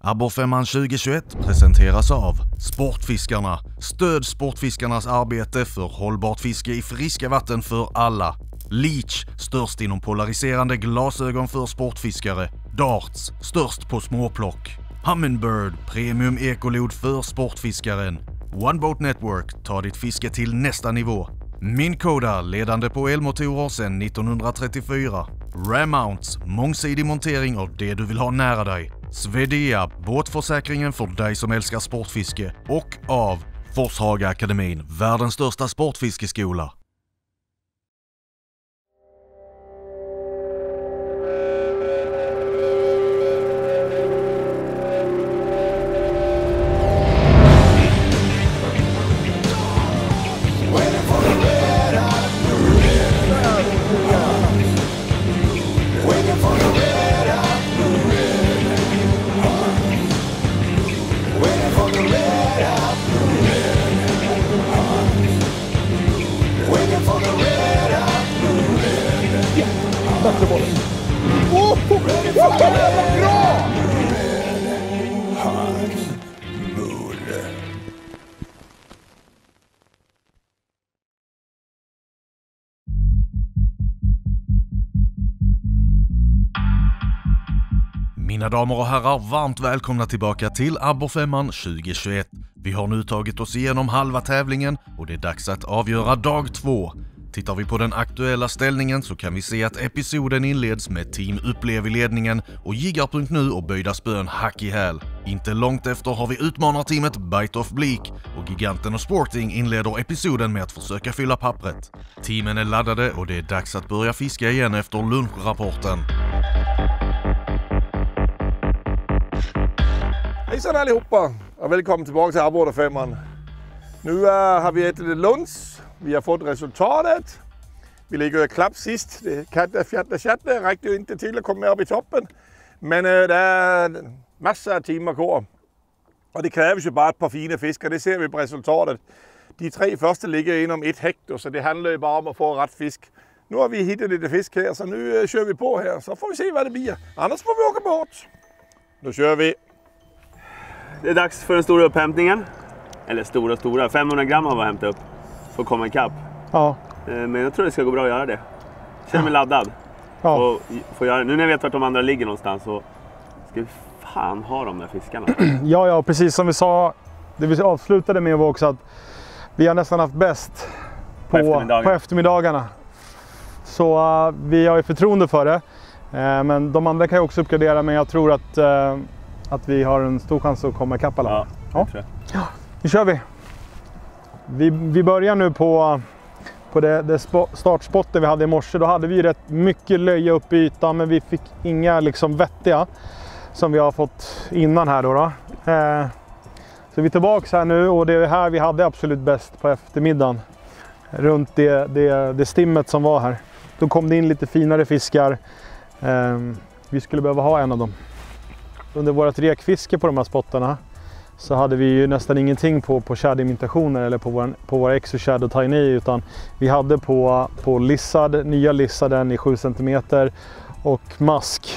Abborrfemman 2021 presenteras av Sportfiskarna. Stöd Sportfiskarnas arbete för hållbart fiske i friska vatten för alla. Leech, störst inom polariserande glasögon för sportfiskare. Darts, störst på småplock. Humminbird, premium ekolod för sportfiskaren. One Boat Network, tar ditt fiske till nästa nivå. Minn Koda, ledande på elmotorer sedan 1934. Ram Mounts, mångsidig montering av det du vill ha nära dig. Svedea, båtförsäkringen för dig som älskar sportfiske. Och av Forshaga Akademin, världens största sportfiskeskola. Bättre boll. Bra! Mina damer och herrar, varmt välkomna tillbaka till Abborrfemman 2021. Vi har nu tagit oss igenom halva tävlingen och det är dags att avgöra dag 2. Tittar vi på den aktuella ställningen så kan vi se att episoden inleds med Team Upplev i ledningen och Jiggar.nu och böjda spön hack i häl. Inte långt efter har vi utmanarteamet Bite of Bleak och Giganten och Sporting inleder episoden med att försöka fylla pappret. Teamen är laddade och det är dags att börja fiska igen efter lunchrapporten. Hejsan allihopa och välkommen tillbaka till Abborrfemman. Nu har vi ätit lunch. Vi har fått resultatet. Vi ligger klapp sist. Det fjätte räckte ju inte till att komma upp i toppen. Men det är massor av timmar kvar. Och det krävs ju bara ett par fina fiskar. Det ser vi på resultatet. De 3 första ligger inom 1 hektar så det handlar ju bara om att få rätt fisk. Nu har vi hittat lite fisk här så nu kör vi på här. Så får vi se vad det blir. Annars får vi åka bort. Då kör vi. Det är dags för den stora upphämtningen. Eller stora. 500 gram har vi hämtat upp för att komma ikapp. Ja. Men jag tror det ska gå bra att göra det. Känner mig laddad. Ja. Och få göra det. Nu när jag vet vart de andra ligger någonstans så ska vi fan ha de där fiskarna. Ja, precis som vi sa. Det vi avslutade med var också att vi har nästan haft bäst på eftermiddagarna. Så vi har ju förtroende för det. Men de andra kan ju också uppgradera, men jag tror att vi har en stor chans att komma ikapp alla. Ja. Nu kör vi. Vi börjar nu på det startspotten vi hade i morse. Då hade vi rätt mycket löja upp i ytan, men vi fick inga liksom vettiga som vi har fått innan här då. Så vi är tillbaka här nu och det är här vi hade absolut bäst på eftermiddagen. Runt det stimmet som var här. Då kom det in lite finare fiskar. Vi skulle behöva ha en av dem. Under vårt rekfiske på de här spottarna så hade vi ju nästan ingenting på shad-imitationer eller på våra exo-shad och tiny, utan vi hade på lissad, nya lissaden i 7 cm och mask.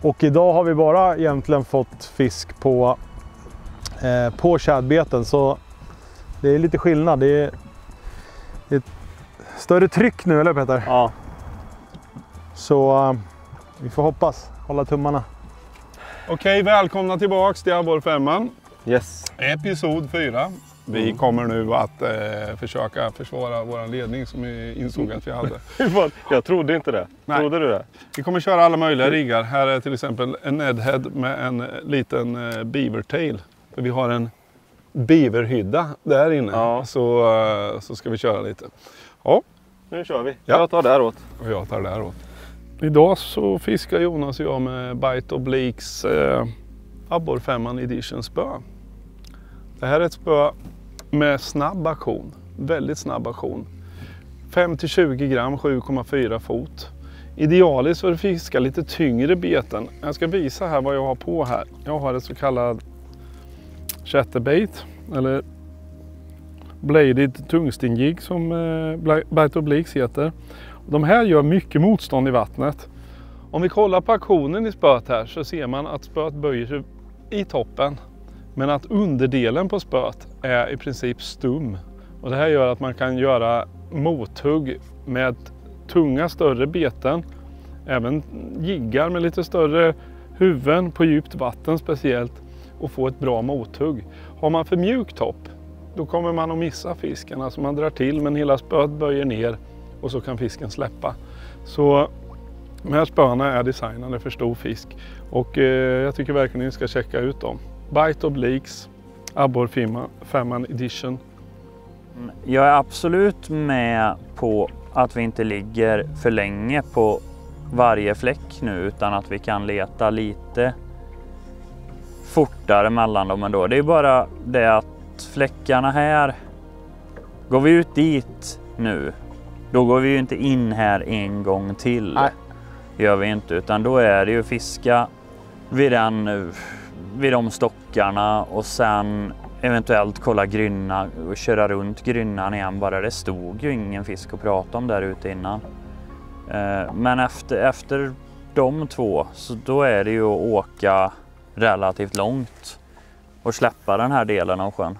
Och idag har vi bara egentligen fått fisk på shadbeten, så det är lite skillnad. Det är ett större tryck nu, eller Peter? Ja. Så vi får hoppas, hålla tummarna. Okej, välkomna tillbaks till Abborrfemman. Yes. Episod 4. Vi kommer nu att försöka försvara vår ledning som vi insåg att vi hade. Jag trodde inte det. Nej. Trodde du det? Vi kommer köra alla möjliga riggar. Här är till exempel en Nedhead med en liten beavertail. Vi har en beaverhydda där inne. Ja. Så ska vi köra lite. Ja. Nu kör vi. Ja. Jag tar däråt. Och jag tar däråt. Idag så fiskar Jonas och jag med Bite of Bleaks Abborrfemman Edition spö. Det här är ett spö med snabb aktion. Väldigt snabb aktion. 5-20 gram, 7,4 fot. Idealiskt för att fiska lite tyngre beten. Jag ska visa här vad jag har på här. Jag har ett så kallad chatterbait. Eller bladed tungstinjig som Bite of Bleaks heter. De här gör mycket motstånd i vattnet. Om vi kollar på aktionen i spöet här så ser man att spöet böjer sig i toppen. Men att underdelen på spöet är i princip stum. Och det här gör att man kan göra mothugg med tunga större beten. Även jiggar med lite större huvuden på djupt vatten speciellt. Och få ett bra mothugg. Har man för mjuk topp då kommer man att missa fisken. Alltså man drar till men hela spöet böjer ner och så kan fisken släppa. Så de här spöna är designade för stor fisk. Och jag tycker verkligen ni ska checka ut dem. Bite Obliques Abborre 5 edition. Jag är absolut med på att vi inte ligger för länge på varje fläck nu utan att vi kan leta lite fortare mellan dem ändå. Det är bara det att fläckarna här, går vi ut dit nu, då går vi ju inte in här en gång till. Nej. Gör vi inte, utan då är det ju fiska vid de stockarna och sen eventuellt kolla grynna och köra runt grynnan igen. Bara det stod ju ingen fisk att prata om där ute innan. Men efter de två så då är det ju att åka relativt långt och släppa den här delen av sjön.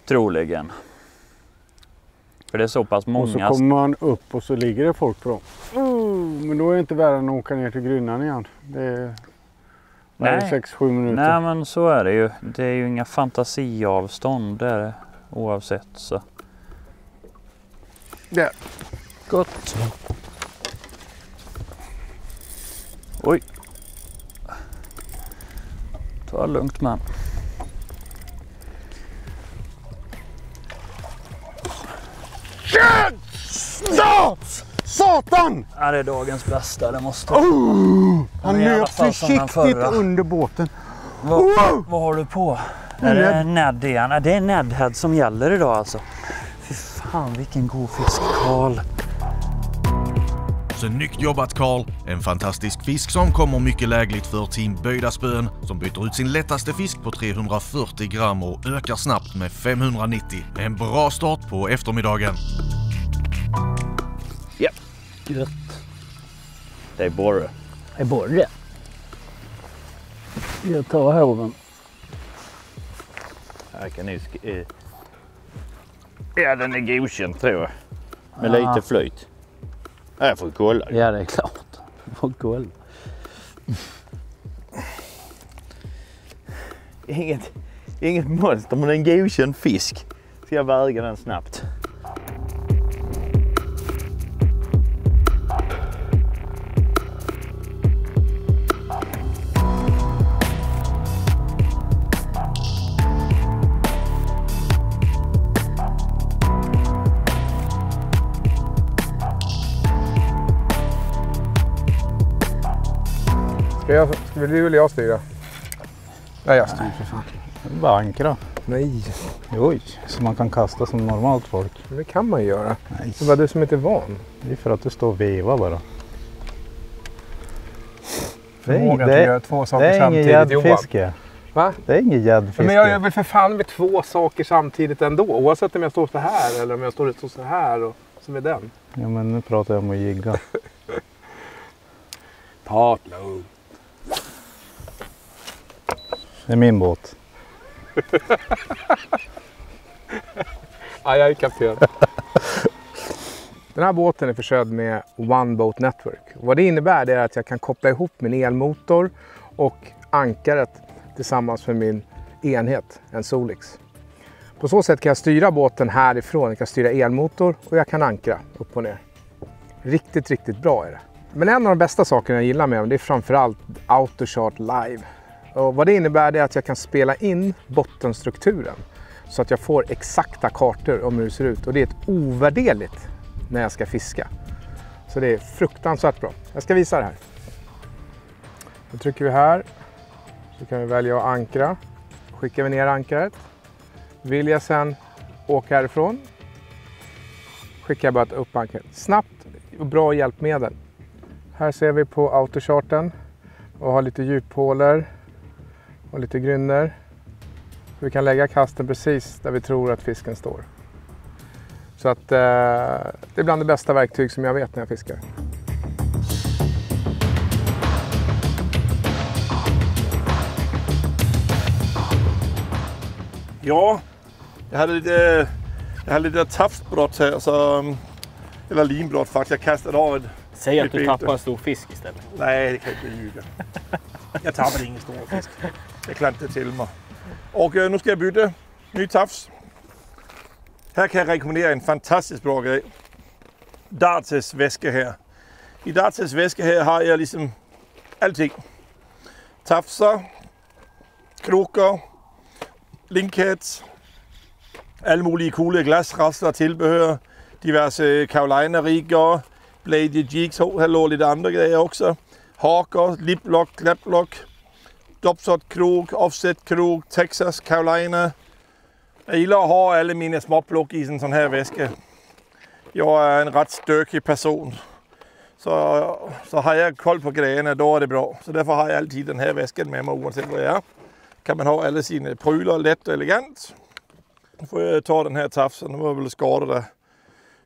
Troligen. För det är så pass många. Och så kommer man upp och så ligger det folk på dem. Men då är det inte värre än att åka ner till grynnan igen. Det är 6-7 minuter. Nej, men så är det ju. Det är ju inga fantasiavstånd där oavsett så. Där. Gott. Oj. Ta det lugnt man. Satan! Ja, det är dagens bästa, det måste han löp försiktigt under båten. Vad har du på? Är det Ned igen? Det är Nedhead som gäller idag alltså. Fy fan vilken god fisk, Karl. Snyggt jobbat Karl! En fantastisk fisk som kommer mycket lägligt för Team Böjda Spön som byter ut sin lättaste fisk på 340 gram och ökar snabbt med 590. En bra start på eftermiddagen. Ja, gött. Det är borre. Det är borre. Jag tar hoven. Här kan ni ja, den är godkänd tror jag. Med lite flyt. Jag får kolla. Ja, det är klart. Jag får kolla. Inget monster, men en godkänd fisk. Ska jag väga den snabbt. Ska du eller jag styra? Nej, jag styr för fan. Det är bara ankra. Nej. Oj, så man kan kasta som normalt folk. Det kan man göra. Nej. Det var du som inte är van. Det är för att du står och vevar bara. Det är två saker det är ingen gäddfiske. Va? Det är ingen gäddfiske. Men jag gör väl för fan med två saker samtidigt ändå. Oavsett om jag står så här eller om jag står så här och så med den. Ja, men nu pratar jag om att jigga. Ta det lugnt. Det är min båt. Ja, jag är kapten. Den här båten är försedd med One Boat Network. Vad det innebär är att jag kan koppla ihop min elmotor och ankaret tillsammans med min enhet, en Solix. På så sätt kan jag styra båten härifrån. Jag kan styra elmotor och jag kan ankra upp och ner. Riktigt, riktigt bra är det. Men en av de bästa sakerna jag gillar med dem, det är framförallt AutoChart Live. Och vad det innebär är att jag kan spela in bottenstrukturen så att jag får exakta kartor om hur det ser ut. Och det är ett ovärderligt när jag ska fiska. Så det är fruktansvärt bra. Jag ska visa det här. Då trycker vi här. Så kan vi välja att ankra. Skickar vi ner ankaret. Vill jag sedan åka härifrån. Skickar jag bara upp ankaret. Snabbt och bra hjälpmedel. Här ser vi på autocharten. Och har lite djuphålor. Och lite grynner. Vi kan lägga kasten precis där vi tror att fisken står. Så att det är bland det bästa verktyg som jag vet när jag fiskar. Ja, jag hade lite tafsbrott här, så, eller linbrott faktiskt. Jag kastade av ett. Säg att du tappar en stor fisk istället. Nej, det kan jag inte ljuga. Jag tappade ingen stor fisk. Jag klantade till mig. Och nu ska jag byta ny tafs. Här kan jag rekommendera en fantastisk bra grej. Dartes väska här. I Dartes väska här har jag liksom allting. Tafsar, krokar, linkheads, alla möjliga coola glasrasslar, tillbehör, diverse Carolina-riggar, Blade Jigs, här låg lite andra grejer också. Hakar, liplock, klapplock, dopshot-krok, offset-krok, Texas, Carolina. Jag gillar att ha alla mina småplock i en sån här väska. Jag är en rätt stökig person. Så har jag koll på grejerna, då är det bra. Så därför har jag alltid den här väskan med mig oavsett vad jag är. Kan man ha alla sina prylar lätt och elegant. Nu får jag ta den här tafsen, den var väl skadad där.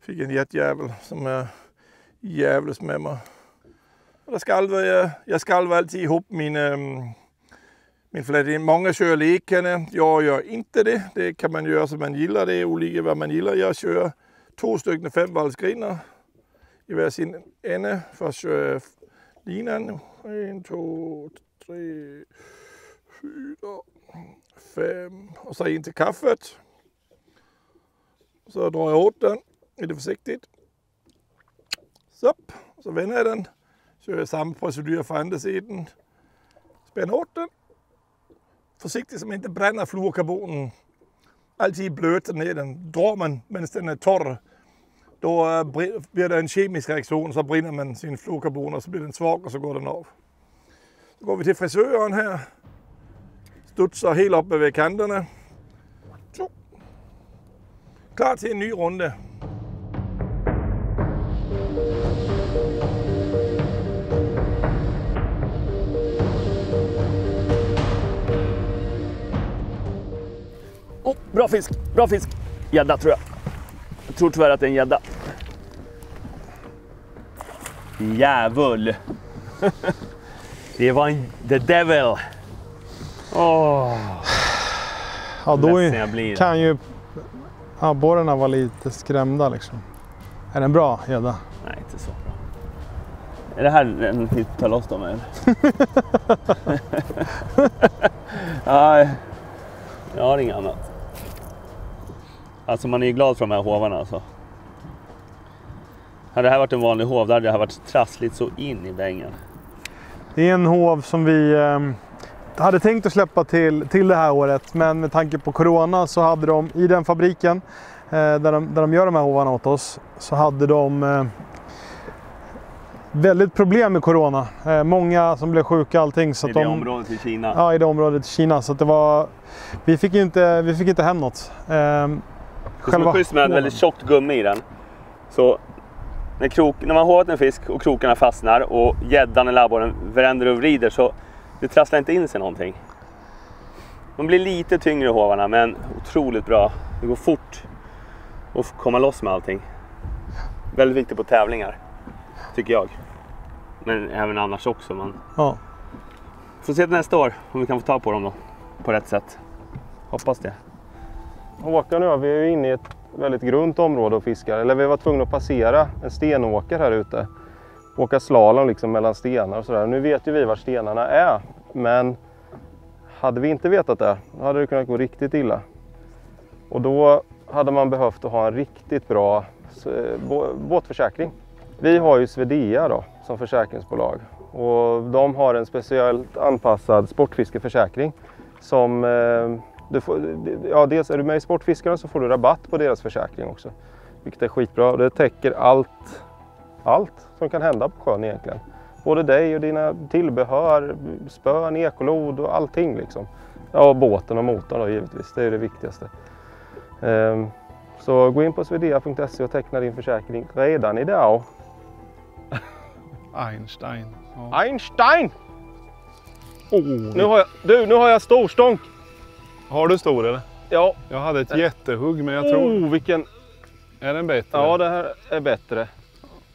Fick en jättejävel som är jävligt med mig. Och jag skalvar alltid ihop min flätt. Många kör lekande, jag gör inte det. Det kan man göra som man gillar, det är olika vad man gillar. Jag kör 2 stycken 5-valsgriner i hver sin ände. Först kör jag linan. 1, 2, 3, 4, 5 och så in till kaffet. Så drar jag åt den lite försiktigt. Så vänder jag den. Kör jag samma procedur för andra sidan. Spänner åt den. Försiktigt så man inte bränner fluorkarbonen. Alltid blöter ner den. Drar man medan den är torr. Då blir det en kemisk reaktion, så brinner man sin fluorkarbon och så blir den svag och så går den av. Så går vi till frisören här. Studsar helt uppe vid kanterna. Så. Klar till en ny runde. Oh, bra fisk, bra fisk. Gädda tror jag. Jag tror tyvärr att det är en gädda. Djävul. Det var en the devil. Ja, då kan ju abborrarna vara lite skrämda liksom. Är den bra gädda? Nej, inte så bra. Är det här en tid att ta loss dem eller? Nej, jag har inget annat. Alltså man är ju glad för de här hovarna alltså. Hade det här varit en vanlig hov, där hade det här varit trassligt så in i bängen. Det är en hov som vi hade tänkt att släppa till det här året. Men med tanke på corona så hade de i den fabriken där de gör de här hovarna åt oss. Så hade de väldigt problem med corona. Många som blev sjuka allting. Så I det området i Kina? Ja, i det området i Kina. Så att det var, vi fick inte hem något. Det är som en schysst med väldigt tjockt gummi i den. Så när man hovat en fisk och krokarna fastnar och gäddan eller abborren vänder och vrider så det trasslar inte in sig någonting. De blir lite tyngre i hovarna men otroligt bra. Det går fort att komma loss med allting. Väldigt viktigt på tävlingar, tycker jag. Men även annars också. Man får se nästa år om vi kan få ta på dem då, på rätt sätt. Hoppas det. Håkan och jag, vi är ju inne i ett väldigt grunt område och fiskar. Eller vi var tvungna att passera en stenåker här ute. Åka slalom liksom mellan stenar och sådär. Nu vet ju vi var stenarna är. Men hade vi inte vetat det, då hade det kunnat gå riktigt illa. Och då hade man behövt att ha en riktigt bra båtförsäkring. Vi har ju Svedea då, som försäkringsbolag. Och de har en speciellt anpassad sportfiskeförsäkring som... dels är du med i Sportfiskarna så får du rabatt på deras försäkring också. Vilket är skitbra. Det täcker allt som kan hända på sjön egentligen. Både dig och dina tillbehör, spön, ekolod och allting liksom. Ja, båten och motorn då givetvis. Det är det viktigaste. Så gå in på svedea.se och teckna din försäkring redan idag. Einstein. Ja. Einstein! Nu har jag storstånk. Har du stor eller? Ja. Jag hade ett jättehugg men jag tror... vilken... Är den bättre? Ja, det här är bättre.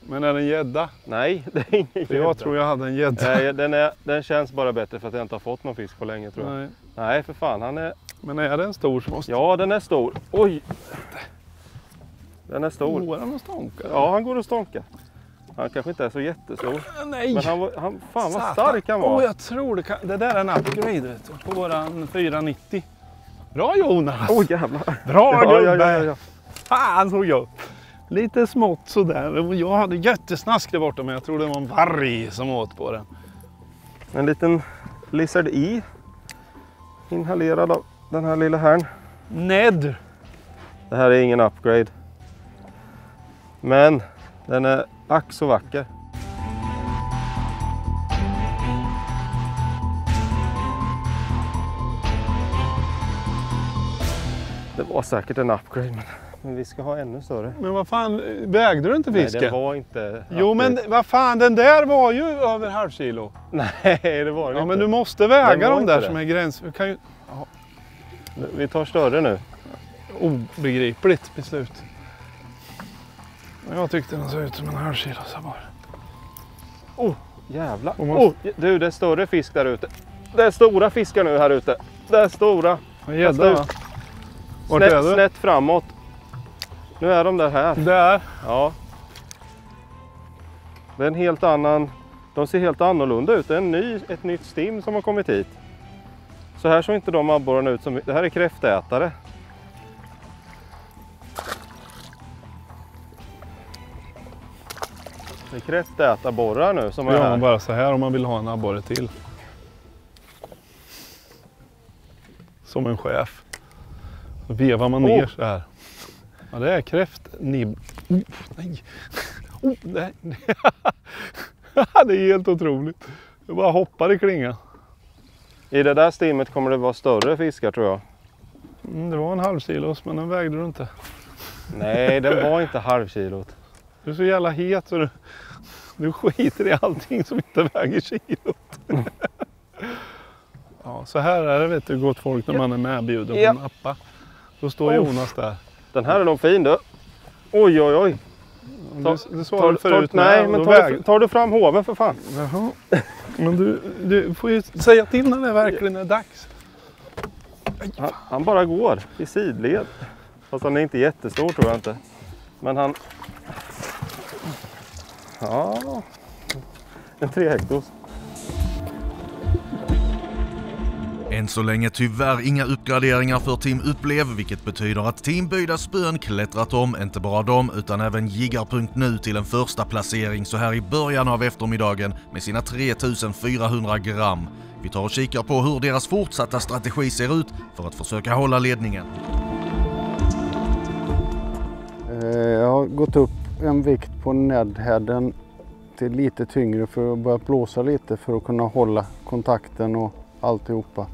Men är den gädda? Nej, det är ingen gädda. Jag tror jag hade en gädda. Nej, den känns bara bättre för att jag inte har fått någon fisk på länge tror jag. Nej för fan, han är Men är det en stor så måste... Ja, den är stor. Oj! Den är stor. Går han och stånkar? Ja, han går och stånkar. Han kanske inte är så jättestor. Nej! Men han fan vad stark han var. Jag tror det där är en upgrade vet du, på våran 490. Bra Jonas! Jävlar! Bra gubbe! Ja. Fan så jag! Lite smått sådär. Jag hade jättesnask där borta men jag tror det var en varg som åt på den. En liten Lizard E. Inhalerad av den här lilla herrn. Ned! Det här är ingen upgrade. Men den är ack så vacker. Det var säkert en upgrade men vi ska ha ännu större. Men vad fan, vägde du inte fisken? Nej, det var inte upgrade. Jo men vad fan, den där var ju över halvkilo. Nej, det var det Ja inte. men du måste väga dem där som är gräns. Vi kan ju... Vi tar större nu. Obegripligt beslut. Jag tyckte den såg ut som en halvkilo så bara. Jävlar. Du, det är större fisk där ute. Det är stora fiskar nu här ute. Det är stora. Gädda va? Vart är du? Snett framåt. Nu är de där här. Där? Ja. Det är en helt annan... De ser helt annorlunda ut. Det är ett nytt stim som har kommit hit. Så här såg inte de abborrarna ut som... Det här är kräftätare. Det är kräftätarborrar nu som är här. Ja, bara så här om man vill ha en abborre till. Som en chef. Så vevar man ner så här. Ja, det är kräftnibb. Nej. Nej. Det är helt otroligt. Jag bara hoppar i klingan. I det där stimmet kommer det vara större fiskar tror jag. Det var en halvkilos men den vägde du inte. Nej, den var inte halvkilot. Du är så jävla het så du skiter i allting som inte väger kilot. Ja, så här är det vet du gott folk när man är medbjuden på en appa. Då står Jonas där. Den här är nog fin du. Oj oj oj. Du sa det förut. Nej, men tar du fram hoven för fan. Jaha. Men du får ju säga till när det verkligen är dags. Han bara går i sidled. Fast han är inte jättestor tror jag inte. Men han... Ja... En 3 hektos. Än så länge tyvärr inga uppgraderingar för Team Upplev, vilket betyder att Team Böjda Spön klättrat om inte bara dem utan även Jiggar.nu till en första placering så här i början av eftermiddagen med sina 3400 gram. Vi tar och kikar på hur deras fortsatta strategi ser ut för att försöka hålla ledningen. Jag har gått upp en vikt på Nedheaden till lite tyngre för att börja blåsa lite för att kunna hålla kontakten och alltihopa.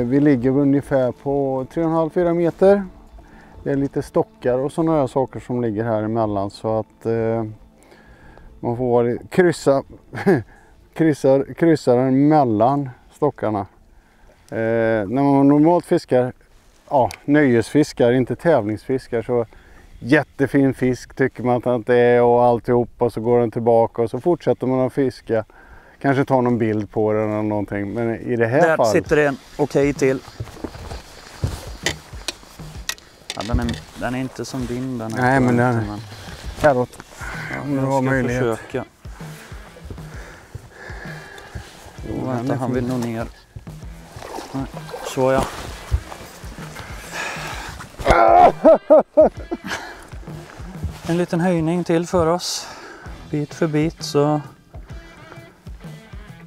Vi ligger ungefär på 3,5-4 meter. Det är lite stockar och sådana här saker som ligger här emellan så att man får kryssa den mellan stockarna. När man normalt fiskar, nöjesfiskar, inte tävlingsfiskar så jättefin fisk tycker man att det är och alltihopa så går den tillbaka och så fortsätter man att fiska. Kanske ta någon bild på den eller någonting. Men i det här fallet... Där sitter det en okej till. Ja, den är inte som din. Den nej, men den är häråt. Om du har möjlighet. Försöka. Jo, vänta, han vill nog ner. Nej, så ja. En liten höjning till för oss. Bit för bit så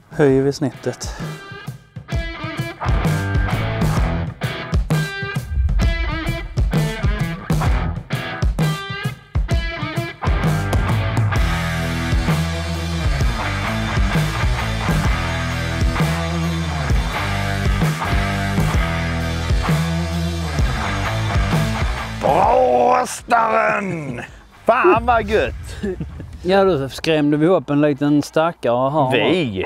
höjer vi snittet. Bråstaren! Fan vad gött! Ja, då skrämde vi upp en liten stackare här. Vi?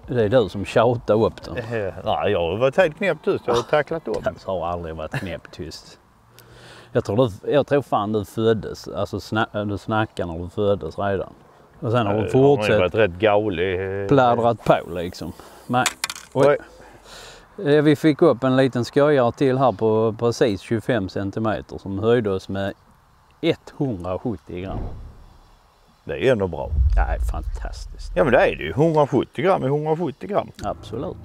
Det är du som tjatar upp den. Nej, jag har varit helt knäpptyst. Jag har tacklat upp. Jag har aldrig varit knäpptyst. Jag tror fan du föddes. Alltså du snackade när du föddes redan. Och sen har du fortsatt varit rätt gaulig. Pladdrat på liksom. Nej. Oj. Vi fick upp en liten skojare till här på precis 25 centimeter som höjde oss med 170 gram. Det är ändå bra. Det är fantastiskt. Ja men det är det ju. 170 gram är 170 gram. Absolut.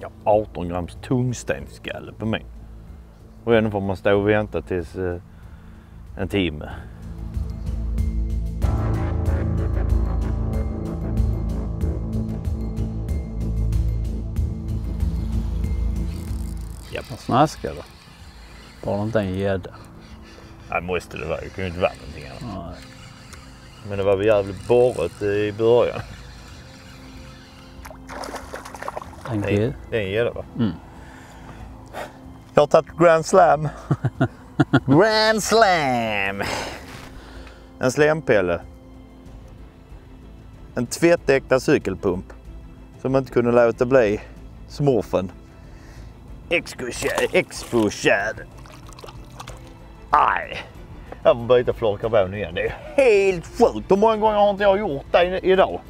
Ja, 18 grams tungstenskalle på mig. Och ändå får man stå och vänta tills en timme. Ja. Vad snaskar du? Bara inte en gädda. Nej, måste det vara. Det kan ju inte vara någonting annat. Nej. Men det var väl jävligt borret i början. Det är en gädda va? Mm. Jag har tagit Grand Slam. Grand Slam! En slempelle. En tvättäkta cykelpump. Som inte kunde låta bli smurfen. Expo-kärd. Aj. Jag får byta fluorkarbon igen. Det är helt sjukt. Hur många gånger har inte jag gjort det idag?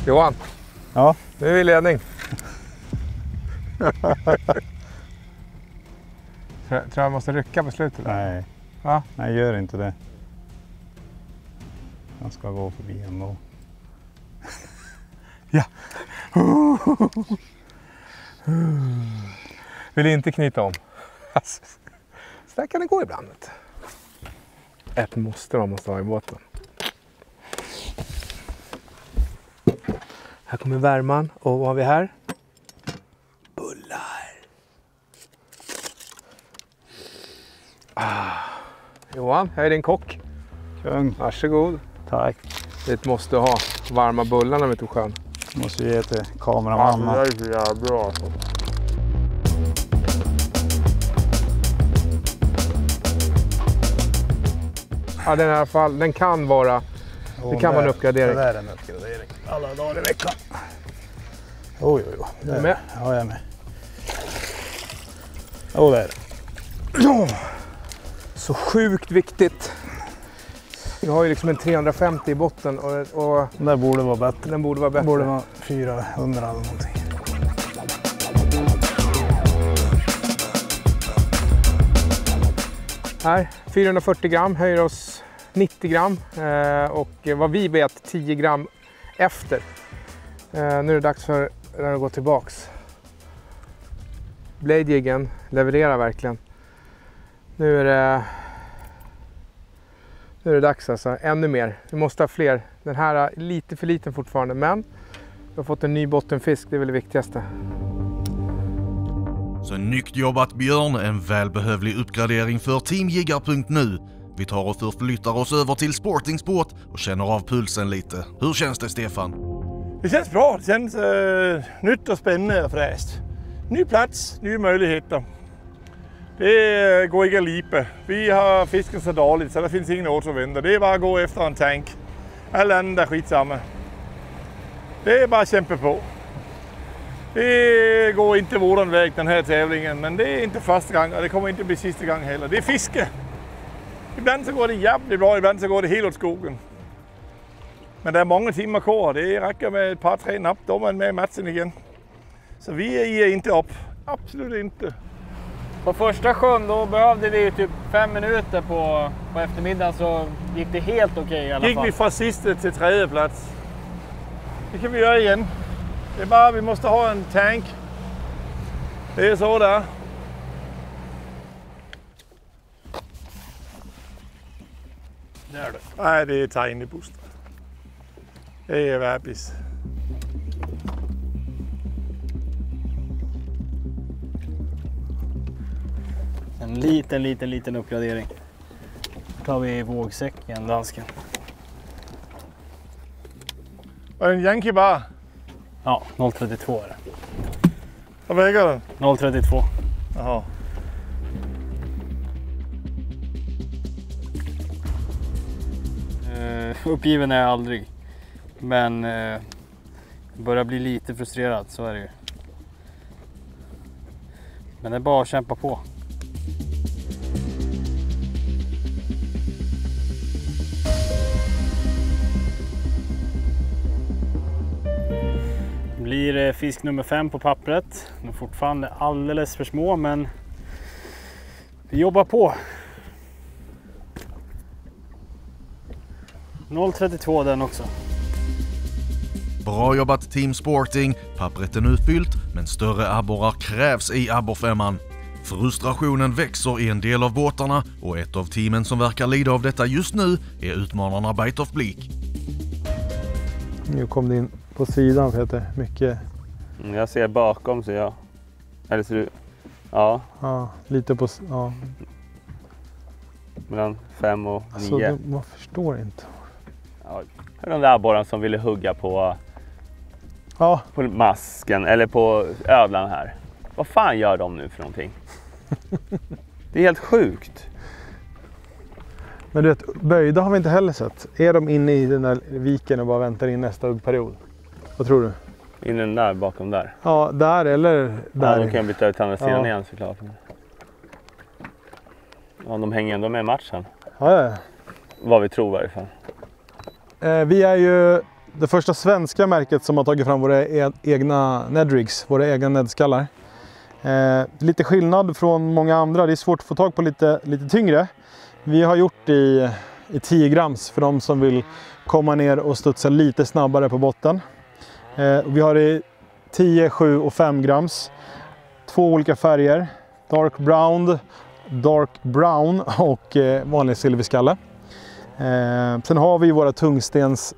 Johan. Ja. Nu är vi i ledning. Tror jag måste rycka på slutet? Nej. Va? Nej, gör inte det. Jag ska gå förbi ändå. Ja. Vill inte knyta om. Alltså, så där kan det gå ibland. Ett måste man måste ha i båten. Här kommer värman och vad har vi här? Bullar. Johan, här är din kock. Kung. Varsågod. Tack. Det måste ha varma bullar när vi tog sjön. Måste ge till kameramannen. Ja, det är så jävla bra. Ja, den i alla fall, den kan vara, det kan vara en uppgradering. Det är en uppgradering. Alla dagar i veckan. Oj. Är du med? Ja, jag är med. Jo, det är det. Ja, så sjukt viktigt. Vi har ju liksom en 350 i botten och den där borde vara bättre. Den borde vara bättre. Borde vara 400 eller någonting. Här, 440 gram höjer oss 90 gram och vad vi vet 10 gram efter. Nu är det dags för den att gå tillbaks. Blade jiggen levererar verkligen. Nu är det dags alltså, ännu mer. Vi måste ha fler. Den här är lite för liten fortfarande, men vi har fått en ny bottenfisk, det är väl det viktigaste. Snyggt jobbat Björn, en välbehövlig uppgradering för teamjiggar.nu. Vi tar och förflyttar oss över till Sportingsport och känner av pulsen lite. Hur känns det Stefan? Det känns bra, det känns nytt och spännande och fräscht. Ny plats, nya möjligheter. Det går inte att lipa. Vi har fisken så dåligt så det finns ingen återvändo. Det är bara att gå efter en tank. Alla andra är skitsamma. Det är bara att kämpa på. Det går inte våran väg den här tävlingen, men det är inte första gången och det kommer inte bli sista gången heller. Det är fiske. Ibland så går det jävligt bra, ibland så går det helt åt skogen. Men det är många timmar kvar. Det räcker med ett par, tre napp, då är man med i matchen igen. Så vi ger inte upp. Absolut inte. På första sjön då behövde vi typ 5 minuter på eftermiddagen, så gick det helt okej i alla fall. Gick vi från sista till tredje plats. Det kan vi göra igen. Det är bara vi måste ha en tank. Det är så där. Det är det. Nej, det är tiny booster. Det är värpis. En liten uppgradering. Då tar vi vågsäcken, dansken. Var det en Yankee bara? Ja, 0,32 är det. Vad väger den? 0,32. Jaha. Uppgiven är jag aldrig. Men börjar bli lite frustrerad, så är det ju. Men det är bara att kämpa på. blir fisk nummer 5 på pappret. De är fortfarande alldeles för små, men vi jobbar på. 0,32 den också. Bra jobbat Team Sporting, pappret är utfyllt, men större abborrar krävs i abborrfemman. Frustrationen växer i en del av båtarna och ett av teamen som verkar lida av detta just nu är utmanarna Bite of Bleak. Nu kom det in på sidan Peter, mycket. Jag ser bakom så jag. Eller ser du? Ja. Ja, lite på, ja. Mellan 5 och 9. Alltså, man förstår inte. Ja, den där abborren som ville hugga på masken eller på ödlan här. Vad fan gör de nu för någonting? Det är helt sjukt. Men du vet, böjda har vi inte heller sett. Är de inne i den där viken och bara väntar in nästa period? Vad tror du? In den där, bakom där? Ja, där eller där. Ja, de kan byta ut andra sidan igen såklart. Ja, de hänger ändå med i matchen. Ja. Vad vi tror i varje fall. Vi är ju det första svenska märket som har tagit fram våra egna Nedrigs, våra egna nedskallar. Lite skillnad från många andra, det är svårt att få tag på lite tyngre. Vi har gjort i 10 grams för de som vill komma ner och studsa lite snabbare på botten. Vi har i 10, 7 och 5 grams. 2 olika färger, dark brown och vanlig silverskalle. Sen har vi våra tungstens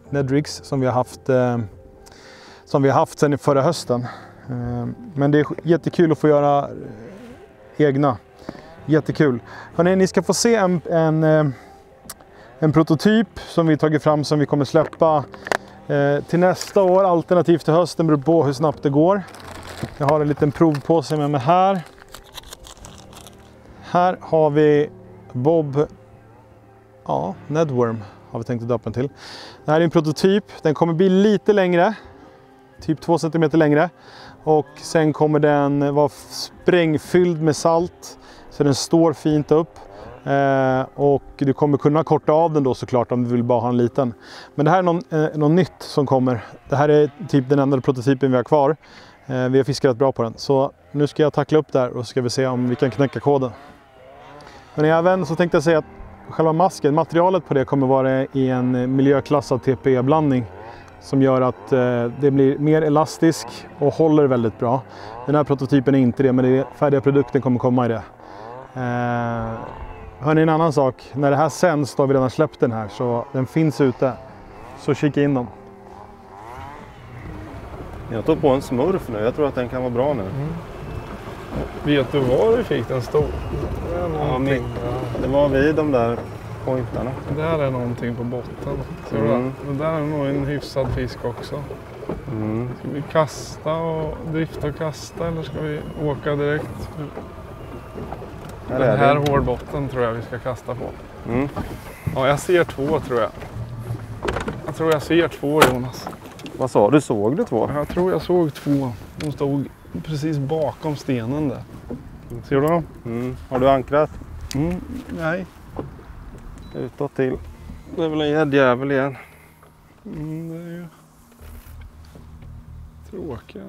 Nedrigs som vi har haft sedan i förra hösten. Men det är jättekul att få göra egna. Jättekul. Hörrni, ni ska få se en prototyp som vi tagit fram som vi kommer släppa till nästa år, alternativt till hösten, beror på hur snabbt det går. Jag har en liten provpåse med mig här. Här har vi Bob Nedworm har vi tänkt att döpa den till. Det här är en prototyp, den kommer bli lite längre, typ 2 cm längre. Och sen kommer den vara sprängfylld med salt så den står fint upp. Och du kommer kunna korta av den då såklart om du vill bara ha en liten. Men det här är något nytt som kommer. Det här är typ den enda prototypen vi har kvar. Vi har fiskat bra på den. Så nu ska jag tackla upp där och ska vi se om vi kan knäcka koden. Men även så tänkte jag säga att själva masken, materialet på det kommer vara i en miljöklassad TPE-blandning. Som gör att det blir mer elastisk och håller väldigt bra. Den här prototypen är inte det, men den färdiga produkten kommer komma i det. Hör ni en annan sak? När det här sänds då har vi redan släppt den här, så den finns ute. Så kika in dem. Jag tog på en smurf nu, jag tror att den kan vara bra nu. Vet du var du fick den stor? Det var vid de där pointarna. Det här är någonting på botten. Det där är nog en hyfsad fisk också. Ska vi kasta och drifta och kasta eller ska vi åka direkt? Den här hårdbotten tror jag vi ska kasta på. Ja, jag ser 2 tror jag. Jag tror jag ser 2, Jonas. Vad sa du? Såg du 2? Jag tror jag såg 2. De stod precis bakom stenen där. Ser du dem? Har du ankrat? Nej. Utåt till. Det är väl en gäddjävel igen. Det är ju tråkiga.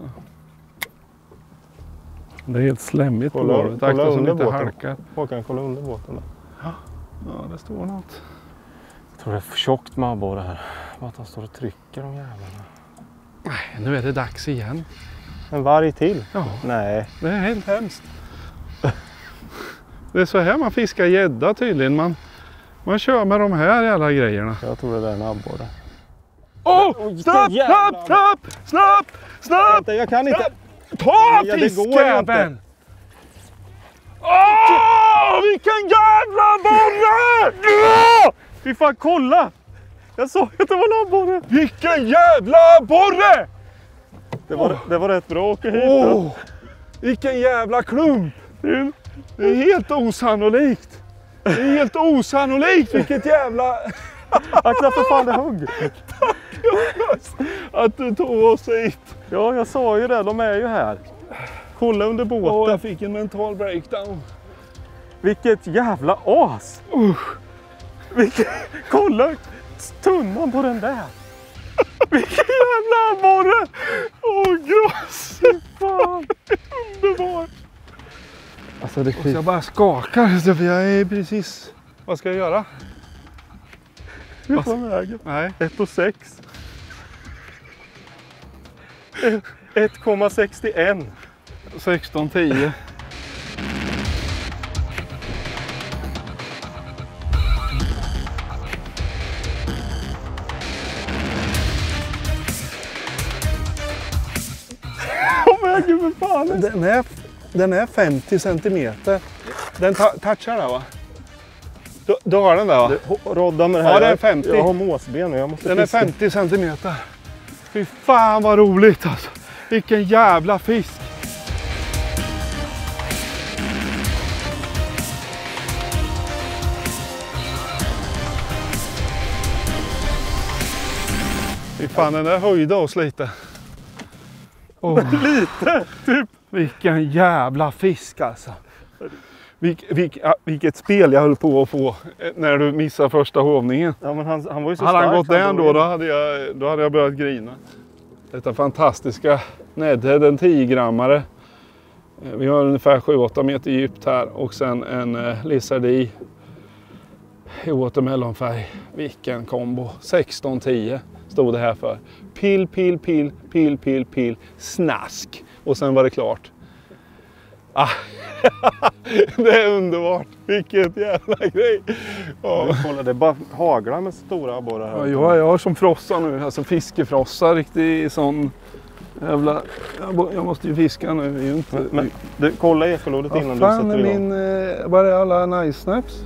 Det är helt slämmigt på golvet. Kolla under lite båten. halka. Håkan, kolla under båten. Ja, det står något. Jag tror det är för tjockt med abborre här. Bara att han står och trycker de jävlarna. Nej, nu är det dags igen. En varg till? Ja. Nej. Det är helt hemskt. Det är så här man fiskar gädda tydligen. Man kör med de här jävla grejerna. Jag tror det är en abborre. Snabb! Jag kan inte. Ta fiskjäveln! Vilken jävla borre! Fy fan, kolla! Jag såg att det var en abborre. Vilken jävla borre! Det var rätt bra att åka hit. Vilken jävla klump! Det är helt osannolikt. Det är helt osannolikt vilket jävla... Akta för fan det hugg. Tack Jonas att du tog oss hit. Ja, jag sa ju det. De är ju här. Kolla under båten. Jag fick en mental breakdown. Vilket jävla as. Kolla tunnan på den där. Vilken jävla abborre! Åh, gross! Fan, underbart! Alltså det Och jag bara skakar, för jag är precis... Vad ska jag göra? Hur var vägen? Nej. 1,6. 1,61. 16,10. Vad väger för fan? Den är 50 centimeter. Den touchar där, va? Du har den där, va? Rodda med det här. Ja, det är 50. Jag har måsben och jag måste Den är 50 centimeter. Fy fan vad roligt alltså. Vilken jävla fisk. Fy fan, den där höjde oss lite. Lite, typ. Vilken jävla fisk alltså. Vilket spel jag höll på att få när du missade första hovningen. Ja, men han var ju så hade stark. Han gått den då hade jag börjat grina. Detta fantastiska Nedhead, en 10-grammare. Vi har ungefär 7-8 meter djupt här och sen en Lizardie i watermelonfärg. Vilken kombo. 16-10 stod det här för. Pill, snask. Och sen var det klart. Ah. Det är underbart. Vilket jävla grej. Ja. Kolla, det är bara haglar med stora abborrar här. Ja, jag har som frossa nu. Alltså fiskefrossa. Riktigt sån jävla... Jag måste ju fiska nu. Men du, kolla ekolodet innan du sätter igång. Var är alla nice snaps?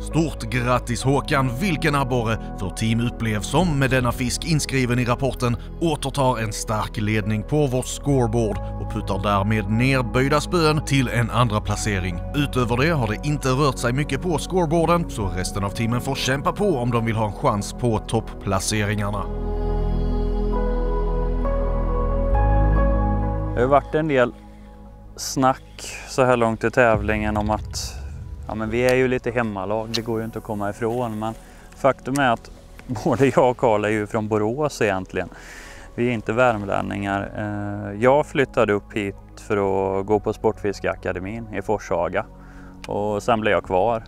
Stort grattis Håkan, vilken abborre, för Team Upplev som med denna fisk inskriven i rapporten återtar en stark ledning på vårt scoreboard och puttar därmed nerböjda spön till en andra placering. Utöver det har det inte rört sig mycket på scoreboarden, så resten av teamen får kämpa på om de vill ha en chans på toppplaceringarna. Det har varit en del snack så här långt i tävlingen om att men vi är ju lite hemmalag, det går ju inte att komma ifrån. Men faktum är att både jag och Karl är ju från Borås egentligen. Vi är inte värmlänningar. Jag flyttade upp hit för att gå på Sportfiskeakademin i Forshaga. Och sen blev jag kvar.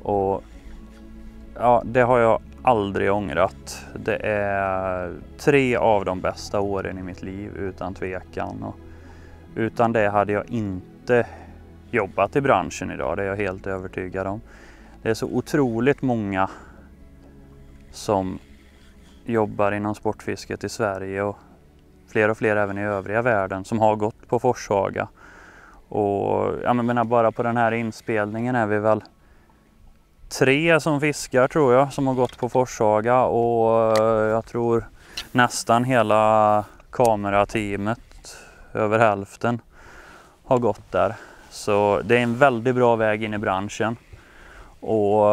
Och ja, det har jag aldrig ångrat. Det är 3 av de bästa åren i mitt liv utan tvekan. Och utan det hade jag inte jobbat i branschen idag, det är jag helt övertygad om. Det är så otroligt många som jobbar inom sportfisket i Sverige och fler även i övriga världen som har gått på Forshaga. Och jag menar, bara på den här inspelningen är vi väl 3 som fiskar tror jag som har gått på Forshaga, och jag tror nästan hela kamerateamet, över hälften, har gått där. Så det är en väldigt bra väg in i branschen. Och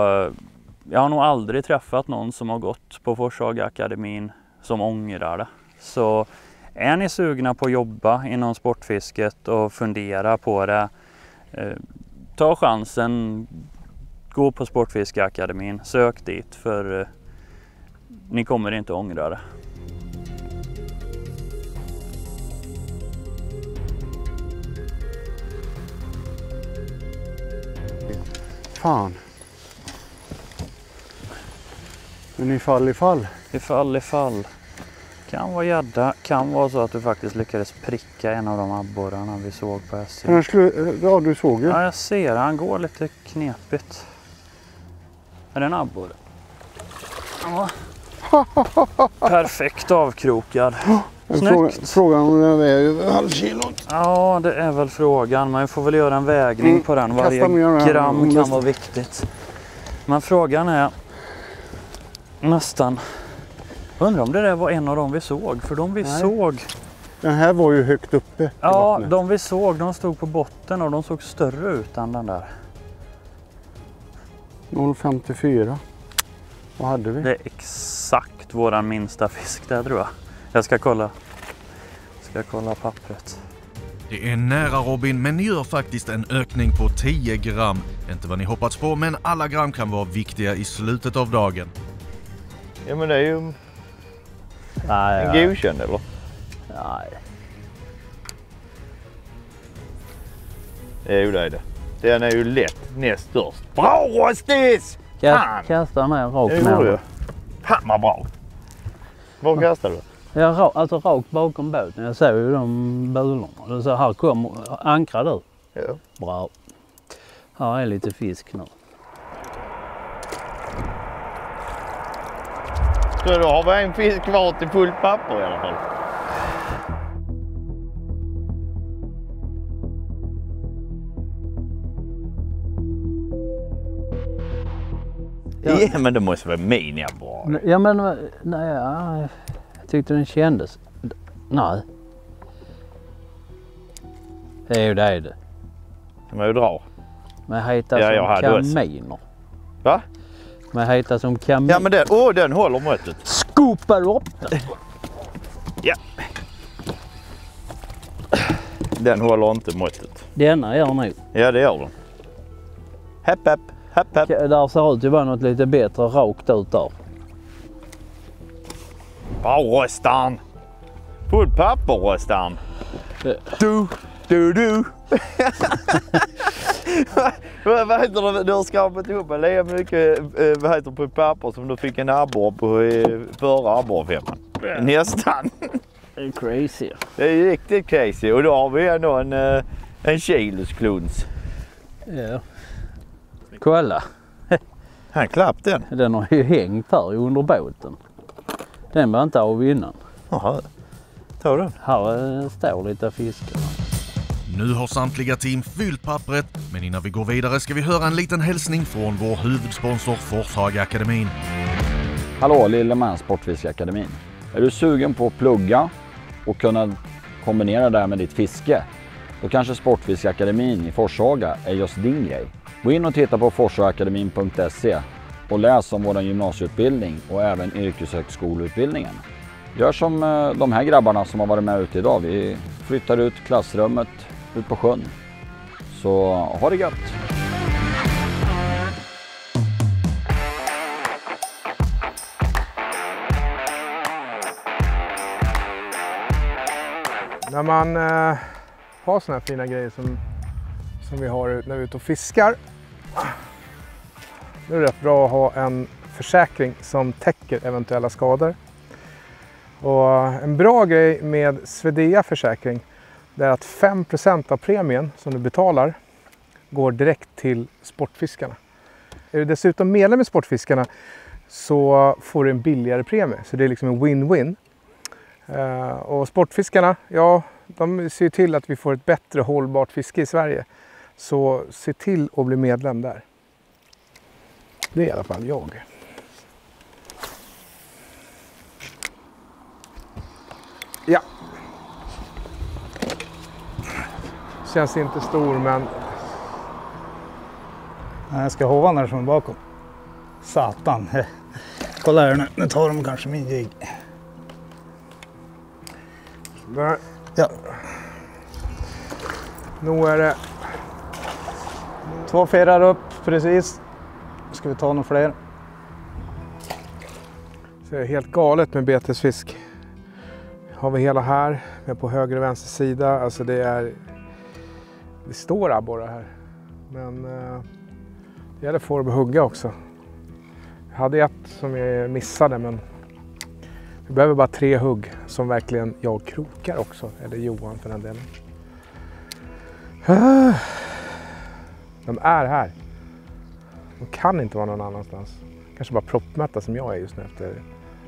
jag har nog aldrig träffat någon som har gått på Forshaga-akademin som ångrar det. Så är ni sugna på att jobba inom sportfisket och fundera på det, ta chansen, gå på Sportfiskeakademin, sök dit, för ni kommer inte ångra det. Fan. Men ifall. Ifall. Kan vara gädda, kan vara så att du faktiskt lyckades pricka en av de abborrarna vi såg på SC. Ja, du såg ju. Ja, jag ser, han går lite knepigt. Är det en abborre? Ja. Perfekt avkrokad. Snyggt. Frågan om den väger över halvkilot. Ja, det är väl frågan. Man får väl göra en vägning på den. Varje gram kan vara viktigt. Men frågan är nästan... Undrar om det där var en av dem vi såg. För de vi såg... Den här var ju högt uppe. Ja, de vi såg, de stod på botten och de såg större ut än den där. 0,54. Vad hade vi? Det är exakt våran minsta fisk där, tror jag. Jag ska kolla pappret. Det är nära Robin, men ni gör faktiskt en ökning på 10 gram. Inte vad ni hoppats på, men alla gram kan vara viktiga i slutet av dagen. Ja, men det är ju Nej, En godkänd eller? Nej. Jo det är det. Den är ju lätt näst störst. Bra Rostis! Kasta ner rakt Det gjorde ner. du. Fan vad bra. Var kastar du? Ja, alltså rakt bakom båten. Jag ser ju de bulorna. Så här kommer ankra du. Ja. Bra. Här är lite fisk nu. Så då har vi en fisk kvar till fullt papper i alla fall. Ja men det måste vara min bra. Ja men nej, jag tyckte den kändes. Nej. Det är ju det. Den var ju dra. Men heter som kaminer. Va? Men heter som kaminer. Ja men den håller måttet. Skopar upp den. Ja. Den håller inte måttet. Denna gör nog. Ja det gör den. Hepp hepp. Hepp hepp. Där ser ut att vara något lite bättre rakt ut där. Bra Rostan. Fullt papper Rostan. Du. Vad heter det? Du har skapat ihop en lika mycket vad heter på papper som du fick en abborre på förra abborrefemman. Nästan. Det är crazy. Det är riktigt crazy och då har vi ändå en kilos kluns. Ja. Kolla. Han klappt den. Den har ju hängt här under båten. Den var inte av innan. Jaha. Ta den. Här står lite fiskar. Nu har samtliga team fyllt pappret, men innan vi går vidare ska vi höra en liten hälsning från vår huvudsponsor Forshaga-akademin. Hallå Lillemans Sportfiskeakademin. Är du sugen på att plugga och kunna kombinera det här med ditt fiske? Då kanske Sportfiskeakademin i Forshaga är just din grej. Gå in och titta på forshaagaakademin.se och läs om vår gymnasieutbildning och även yrkeshögskoleutbildningen. Gör som de här grabbarna som har varit med ute idag. Vi flyttar ut klassrummet ut på sjön. Så ha det gött! När man har såna här fina grejer som vi har när vi är ute och fiskar. Det är rätt bra att ha en försäkring som täcker eventuella skador. Och en bra grej med Svedea försäkring är att 5% av premien som du betalar går direkt till Sportfiskarna. Är du dessutom medlem i Sportfiskarna så får du en billigare premie. Så det är liksom en win-win. Och Sportfiskarna, ja, de ser till att vi får ett bättre hållbart fiske i Sverige. Så se till att bli medlem där. Det är i alla fall jag. Ja. Känns inte stor men... Jag ska hova när som bakom. Satan. Kolla här nu. Nu tar de kanske min jigg. Där. Ja. Nu är det... 2 ferrar upp precis. Ska vi ta några fler? Så det är helt galet med betesfisk. Har vi hela här, vi är på höger och vänster sida. Alltså det står abborrar här. Men det gäller får att hugga också. Jag hade ett som jag missade men vi behöver bara 3 hugg som verkligen jag krokar också. Eller Johan för den delen. De är här. De kan inte vara någon annanstans. Kanske bara proppmätta som jag är just nu efter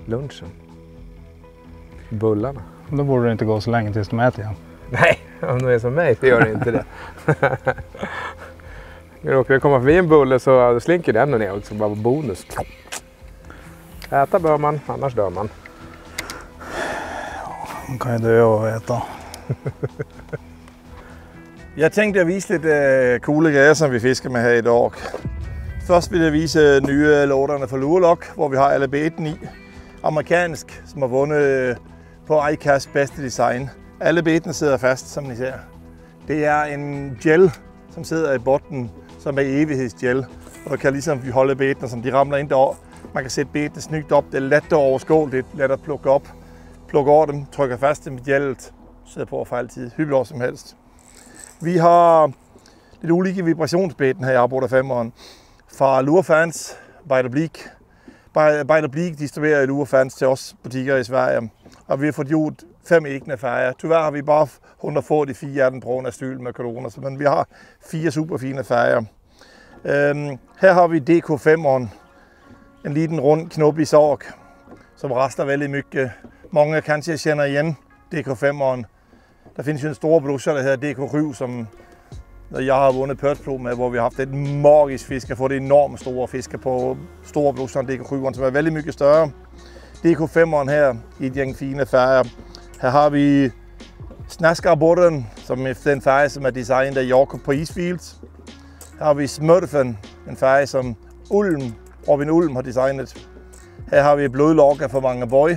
lunchen. Bullarna. Då borde det inte gå så länge tills de äter igen. Nej, om de är som mig så gör det inte det. Nu råkar det komma förbi en bulle så slinker den ner och så bara bonus. Äta bör man, annars dör man. Man kan ju dö och äta. Jag tänkte visa lite coola grejer som vi fiskar med här idag. Först vill jag visa nya lådorna för Lurlock, hvor vi har alla beten i. Amerikansk, som har vunnit på ICAST bästa design. Alla beten sitter fast som ni ser. Det är en gel som sitter i botten som är evighetsgel. Och kan liksom hålla beten som de ramlar inte av. Man kan sätta beten snyggt upp, det är lätt att överskåda, det är lätt att plocka upp. plukker over dem, trykker fast dem i gældet, sidder på for altid, hybler over som helst. Vi har lidt ulike vibrationsbeten her i Arbor 5'eren. Fra Lurfans, Bite & Bleak distribuerer Lurfans til os butikker i Sverige. Og vi har fået gjort 5 egne færger. Tyvärr har vi bare 100 de 4 af den på grund af styl med corona, men vi har 4 super fine færger. Her har vi DK5'eren, en liten rund knop i sorg, som rester väldigt mycket. Många kanske känner igen DK5'eren. Der findes jo en stor brorsa, der hedder DK7, som jeg har vundet pørtsprov med, hvor vi har haft et magisk fiske, fået enormt store fiske på store brorseren DK7'eren, som er väldigt mycket større. DK5'eren her i de fine færger. Her har vi Snaskarborren, som er den færge, som er designet af Jakob på Isfields. Her har vi Smurfen, en færge, som Robin Ulm har designet. Her har vi Blodlogger for Mangaboy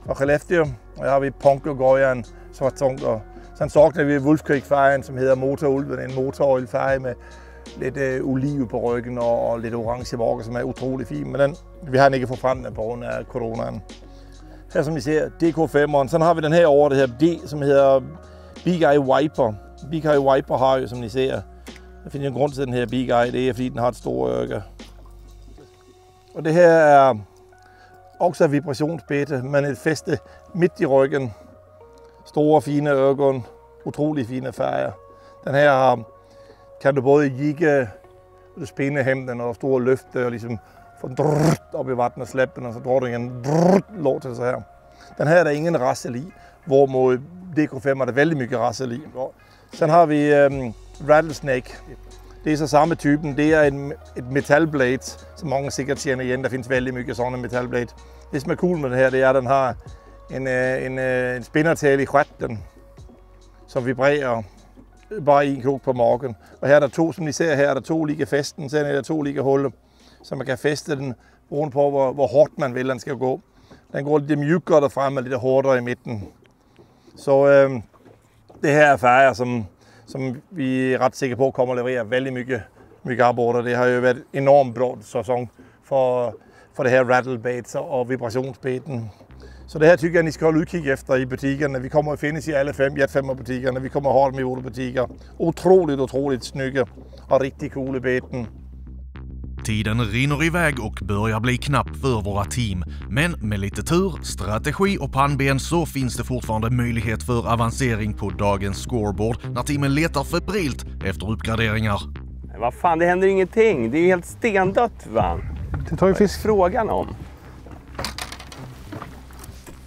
fra Skellefteå. Og her har vi Ponkergøjeren, som er tunker. Så saknar vi Wolfkrieg-færgen, som hedder Motorulven, en motorolfærge med lidt olive på ryggen og lidt orange vakker, som er utrolig fin. Men vi har den ikke fået frem på grund af coronaen. Her som I ser, DK5'eren. Så har vi den her over, det her D, som hedder Big Eye Viper. Big Eye Viper har jo, som I ser, der findes en grund til den her Big Eye, det er fordi den har et stort øje. Og det her er også et vibrationsbætte, men et fæste midt i ryggen. Store fine øgon, utrolig fine færger. Den her kan du både jigge, spænde hemden og store løfte og ligesom få den op i vatten og slæbe den, og så drar du igen lov til så her. Den her er der ingen rassel i, hvorimod DK5 er der vældig mye rassel i. Så har vi Rattlesnake. Det er så samme typen. Det er et metalblade, som mange sikkert kender igen. Der findes vældig mye sådan en metalblade. Det som er cool med det her, det er, at den har en spindertale i skrætten, som vibrerer bare i en krog på marken. Og her er der to, som I ser her, er der 2 like fæsten, så er der 2 like huller, så man kan fæste den, beroende på, hvor hårdt man vil, den skal gå. Den går lidt mjukere derfrem og lidt hårdere i midten. Så det her er færger, som vi er ret sikre på kommer at levere vældig mye arbejde. Det har jo været en enormt bra sæson for det her rattlebaits og vibrationsbeten. Så det her tycker jeg, ni skal holde udkig efter i butikkerne. Vi kommer at findes i alle 5 Jet5'er-butikkerne. Vi kommer at holde med i våre butikker. Otroligt snygga och riktigt cool i beten. Tiden rinner iväg och börjar bli knapp för våra team. Men med lite tur, strategi och pannben så finns det fortfarande möjlighet för avancering på dagens scoreboard när teamen letar febrilt efter uppgraderingar. Vad fan, det händer ingenting. Det är ju helt stendött, va? Det tar ju fisk. Frågan om.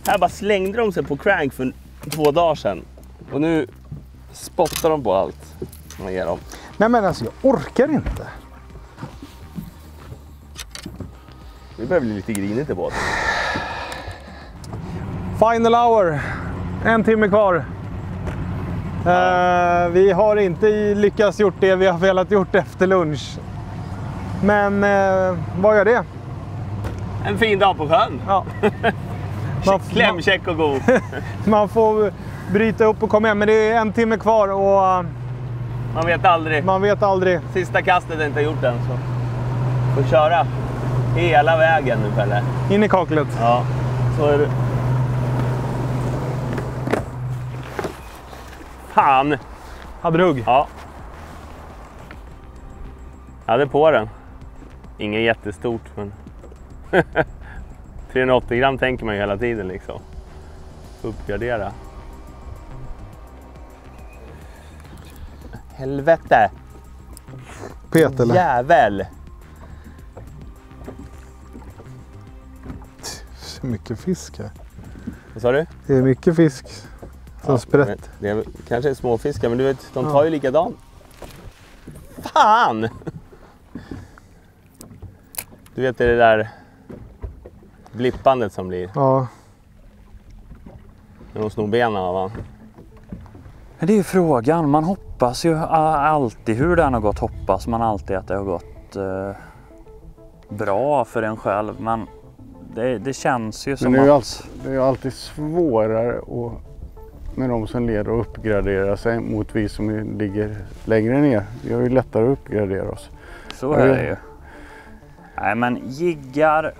Här bara slängde de sig på crank för 2 dagar sedan. Och nu spottar de på allt man ger dem. Nej men alltså, jag orkar inte. Vi börjar bli lite grinigt i båten. Final hour. 1 timme kvar. Vi har inte lyckats gjort det vi har velat gjort efter lunch. Men vad gör det? En fin dag på sjön. Ja. Klämkäck och god. Man får bryta upp och komma hem, men det är 1 timme kvar och man vet aldrig. Man vet aldrig. Sista kastet är inte gjort än, så får köra hela vägen nu, Pelle. In i kaklet. Ja, så är det. Fan! Hade du hugg? Ja. Jag hade på den. Inget jättestort, men 380 gram tänker man ju hela tiden liksom. Uppgradera. Helvete! Peter. Jävel! Det är mycket fisk här. Vad sa du? Det är mycket fisk som sprätt. Det är kanske är småfiskar, men du vet, de tar ju likadan. Fan! Du vet det där blippandet som blir. Ja. När de snor benen av va? Det är ju frågan. Man hoppas ju alltid, hur den har gått, hoppas man alltid att det har gått bra för en själv. Men det känns ju som att... Det är ju alltid svårare med de som leder och uppgradera sig mot vi som ligger längre ner. Vi har ju lättare att uppgradera oss. Så är det ju. Nej men jiggar,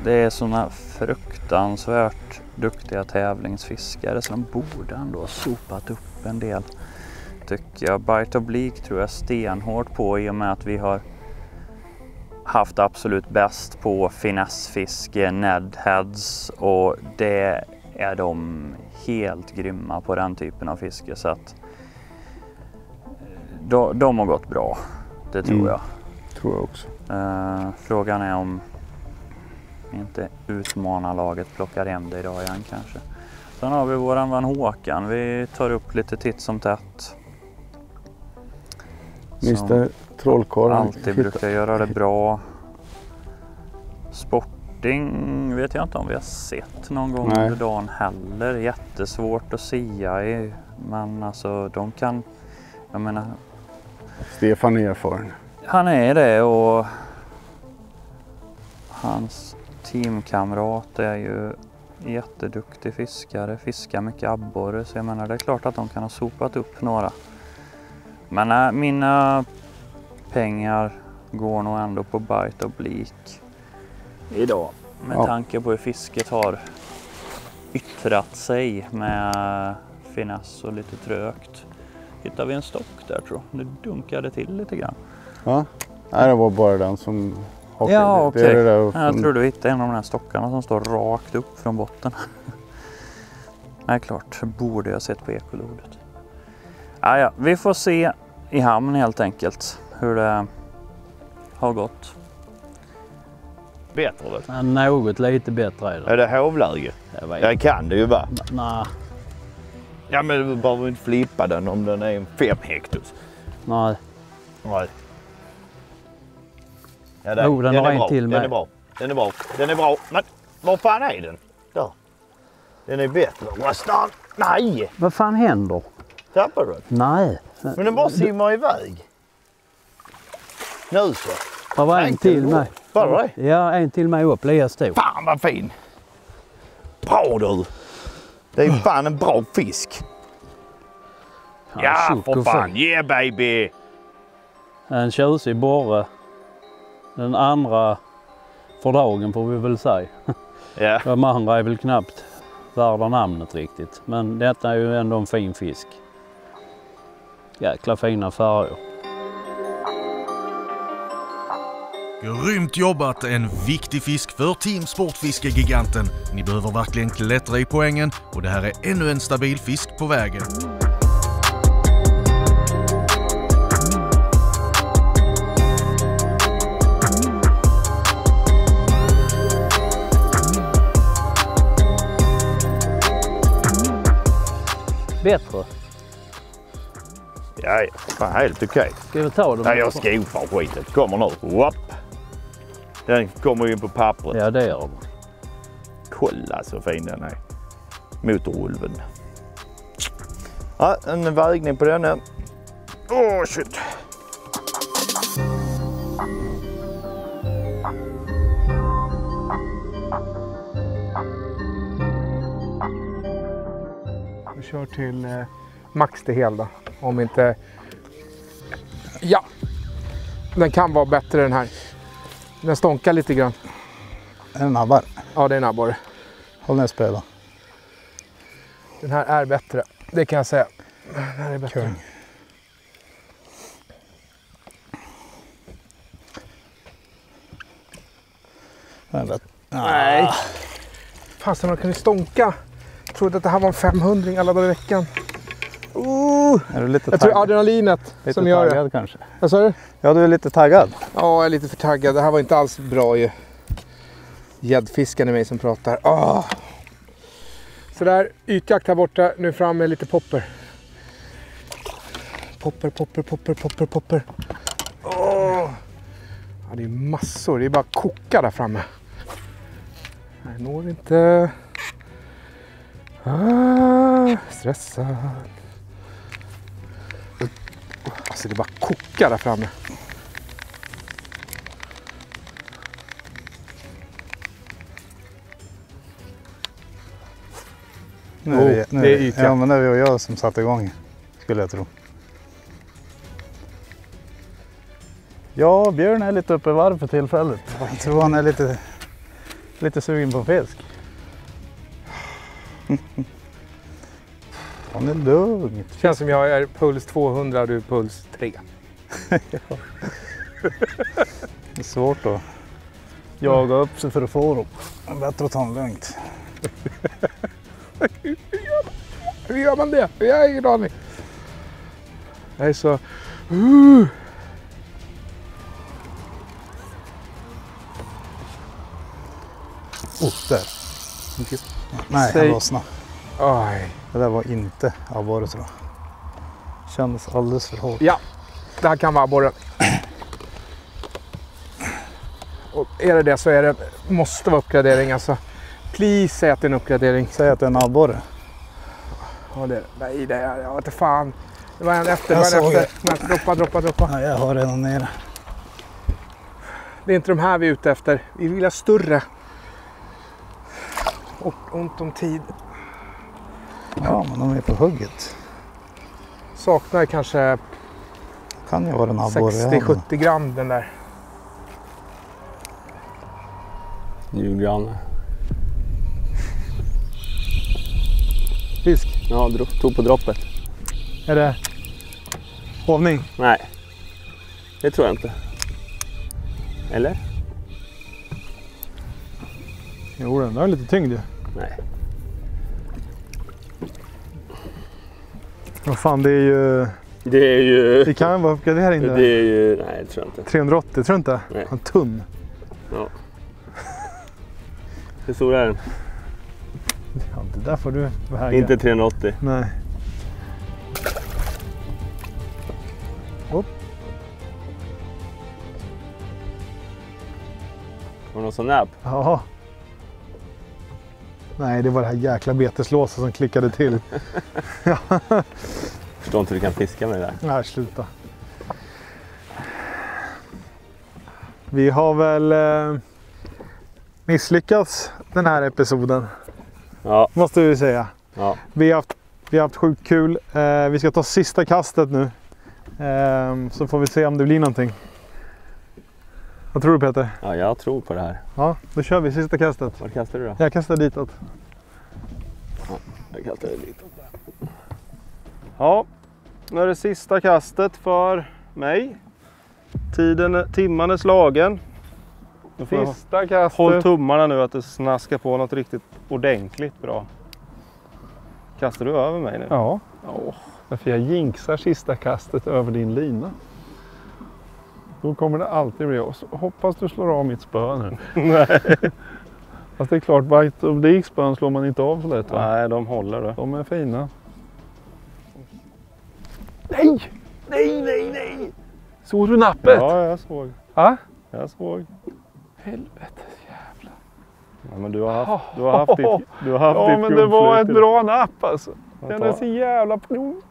det är såna fruktansvärt duktiga tävlingsfiskare så de borde ändå ha sopat upp en del, tycker jag. Bite Oblique tror jag stenhårt på i och med att vi har haft absolut bäst på finessfiske, nedheads, och det är de helt grymma på den typen av fiske, så att de har gått bra, det tror jag. Tror jag också. Frågan är om inte utmanarlaget plockar hem det idag igen kanske. Sen har vi våran vän Håkan, vi tar upp lite titt som tätt. Mr. Trollkarl alltid brukar göra det bra. Sporting vet jag inte om vi har sett någon gång under dagen heller. Jättesvårt att sia i, men alltså de kan, jag menar, Stefan är erfaren. Han är det, och hans teamkamrat är ju jätteduktig fiskare, fiskar mycket abborre, så jag menar det är klart att de kan ha sopat upp några. Men mina pengar går nog ändå på Bite Oblique idag, med tanke på hur fisket har yttrat sig med finess och lite trögt. Hittar vi en stock där tror jag. Det dunkade till lite grann. Ja, nej, det var bara den som hakade. Ja, okej. Jag tror du hittade en av de här stockarna som står rakt upp från botten. Nej, klart. Borde jag sett på ekolodet. Ja, vi får se i hamn helt enkelt hur det har gått. Bättre väl? Ja, något lite bättre är det. Är det hovläge? Jag kan det ju vara. Nej. Ja, men du behöver inte flippa den om den är en 5 hektus. Nej. Nej. Ja, den har en till med. Den är bra. Den är bra. Den är bra. Men var fan är den? Där. Den är bättre. Rastan. Nej! Vad fan händer? Tappar du den? Nej. Men den bara simmar iväg. Nu så. Det var en till med. Var det? Ja, en till med upp. Lea stor. Fan vad fin. Bra du. Det är fan en bra fisk. Ja, för fan. Yeah baby. En tjusig borre. Den andra för dagen får vi väl säga. Ja. De andra är väl knappt värda namnet riktigt. Men detta är ju ändå en fin fisk. Jäkla fina färger. Grymt jobbat, en viktig fisk för Team Sportfiske-giganten. Ni behöver verkligen klättra i poängen och det här är ännu en stabil fisk på vägen. Bättre. Ja, fan helt okej. Ska vi ta dem? Nej, jag skofar skiten. Kommer nu. Whoop. Den kommer ju in på pappret. Ja, det gör den. Kolla så fin den är. Motorulven. Ja, en vägning på den. Åh, shit. Vi kör till max det hela. Om inte... Ja! Den kan vara bättre den här. Den stånkar lite grann. Är det nabbar? Ja, det är nabbar. Håll ner spela. Den här är bättre. Det kan jag säga. Den här är bättre. Kung. Nej. Fast man kan ju stånka. Jag trodde att det här var en 500 alla dagar i veckan. Är du lite jag tror adrenalinet lite som gör taggad det. Kanske? Vad sa du? Ja, du är lite taggad. Ja, jag är lite för taggad. Det här var inte alls bra ju. Gäddfisken i mig som pratar. Så där, ytjakt här borta. Nu fram med lite popper. Popper. Ja, det är massor. Det är bara koka där framme. Jag når inte. Stressad. Alltså det är bara koka där framme. Det är ytjakt. Ja, men det är vi och jag som satte igång, skulle jag tro. Ja, Björn är lite uppe i varv för tillfället. Jag tror han är lite sugen på fisk. Han är lugnt. Känns som jag är puls 200 och du är puls 3. Det är svårt att jaga upp sig för att få dem. Det är bättre att ta en lugnt. Hur gör man det? Jag har ingen aning. Jag är så... Där. Nej, han lossnade. Oj. Det där var inte abborre, tror jag. Kändes alldeles för hårt. Ja, det här kan vara abborren. Och är det så är det, måste vara uppgradering alltså. Please, säg att det är en uppgradering. Säg att det är en abborre. Ja, nej, det är, jag vet inte fan. Det var en efter. Droppa. Ja, jag har redan nere. Det är inte de här vi är ute efter. Vi vill ha större. Och ont om tid. Ja, men de är på hugget. Saknar kanske kan ju vara en abborre. 60-70 gram den där. Julgranne. Fisk? Ja, tog på droppet. Är det hovning? Nej, det tror jag inte. Eller? Jo, den har lite tyngd ju. Nej. Vad fan, det är ju... Det kan vara uppgradering där. Det är ju... Nej, det tror jag inte. 380, tror du inte? Nej. En tunn. Ja. Hur stor är den? Ja, det där får du väga. Inte 380. Nej. Var det någon sån näbb? Jaha. Nej, det var det här jäkla beteslåset som klickade till. Förstår inte hur du kan fiska med det där. Nej, sluta. Vi har väl misslyckats den här episoden. Ja. Måste vi säga. Ja. Vi har haft sjukt kul. Vi ska ta sista kastet nu. Så får vi se om det blir någonting. Vad tror du, Peter? Ja, jag tror på det här. Ja, då kör vi sista kastet. Var kastar du då? Jag kastar ditåt. Ja, jag kastar ditåt. Ja, nu är det sista kastet för mig. Timman är slagen. Sista kastet. Håll tummarna nu att du snaskar på något riktigt ordentligt bra. Kastar du över mig nu? Ja. Därför jag jinxar sista kastet över din lina. Då kommer det alltid bli oss. Hoppas du slår av mitt spö nu. Nej. Fast det är klart, Bite of Bleak spön slår man inte av så lätt, va? Nej, de håller det. De är fina. Nej! Nej! Såg du nappet? Ja, jag såg. Ja? Jag såg. Helvete jävla. Ja, men du har haft ditt Ja, men det var ett bra napp alltså. Den är så jävla plom.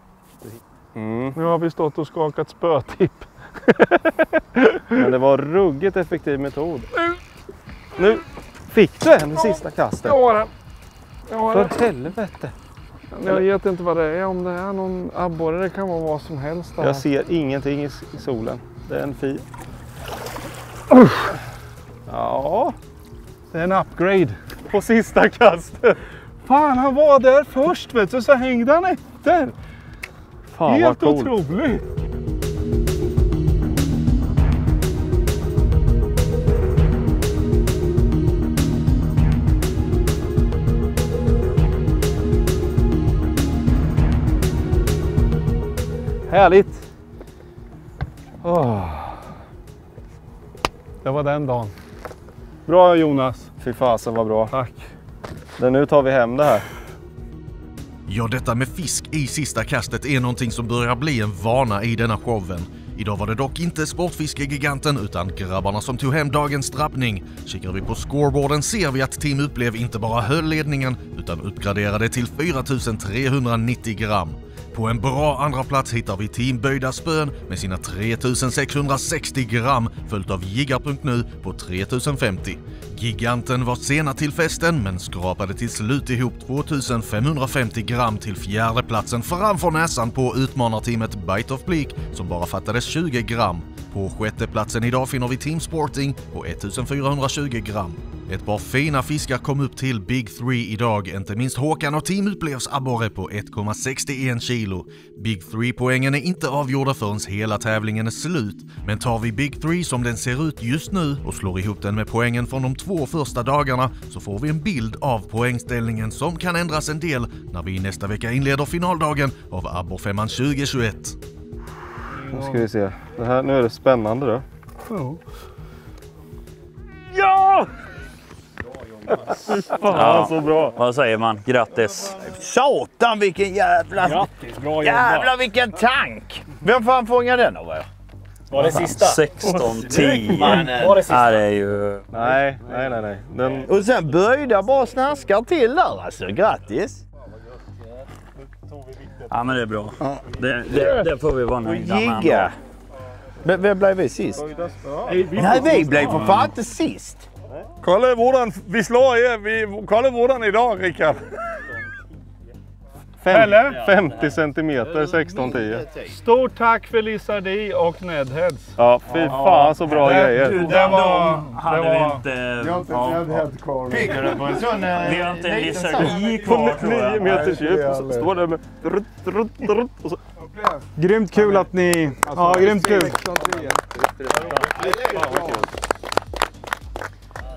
Nu har vi stått och skakat spötipp. Men det var ruggigt effektiv metod. Nu fick du en sista kastet. Jag har den. För helvete. Jag vet inte vad det är. Om det är någon abborre, det kan vara vad som helst. Jag ser ingenting i solen. Det är en fin. Ja. Det är en upgrade. På sista kastet. Fan, han var där först, vet du, så hängde han efter. Fan, helt vad coolt. Otroligt. Härligt. Det var den dagen. Bra, Jonas. Fy fasen, vad bra. Tack. Nu tar vi hem det här. Ja, detta med fisk i sista kastet är någonting som börjar bli en vana i denna showen. Idag var det dock inte Sportfiskegiganten utan grabbarna som tog hem dagens drabbning. Kikar vi på scoreboarden ser vi att Team Upplev inte bara höll ledningen utan uppgraderade till 4390 gram. På en bra andra plats hittar vi Team Böjda Spön med sina 3660 gram följt av Jiggar.nu på 3050. Giganten var sena till festen men skrapade till slut ihop 2550 gram till fjärdeplatsen framför näsan på utmanarteamet Bite of Bleak som bara fattades 20 gram. På sjätte platsen idag finner vi Team Sporting på 1420 gram. Ett par fina fiskar kom upp till Big 3 idag, inte minst Håkan och Team Uplevs abborre på 1,61 kilo. Big 3-poängen är inte avgjorda förrän hela tävlingen är slut, men tar vi Big 3 som den ser ut just nu och slår ihop den med poängen från de 2 första dagarna så får vi en bild av poängställningen som kan ändras en del när vi nästa vecka inleder finaldagen av Abborrfemman 2021. Nu ska vi se. Nu är det spännande då. Ja! Ja, så bra. Vad säger man? Grattis. Satan vilken jävla... Grattis, bra Jävlar vilken tank! Vem fan fångade den av er? Var det sista? 16-10. Var det sista? Här är ju... Nej. Den... Och sen böjde jag bara snaskar till där alltså. Grattis! Ja, men det är bra. Det får vi vara nöjda med. Giga. Vem blev vi sist? Nej, vi blev för fan inte sist. Kolla våran, vi slår er, kolla våran idag Rickard. 50 centimeter 16-10. Stort tack för Lizardi och Nedheads. Ja, fy fan så bra grejer. Det var... Hade vi inte... Jag har inte Nedhead kvar. Vi har inte Lizardi kvar, tror jag. 9 meters djup. Står där med... Och så... Grymt kul att ni... Ja, grymt kul.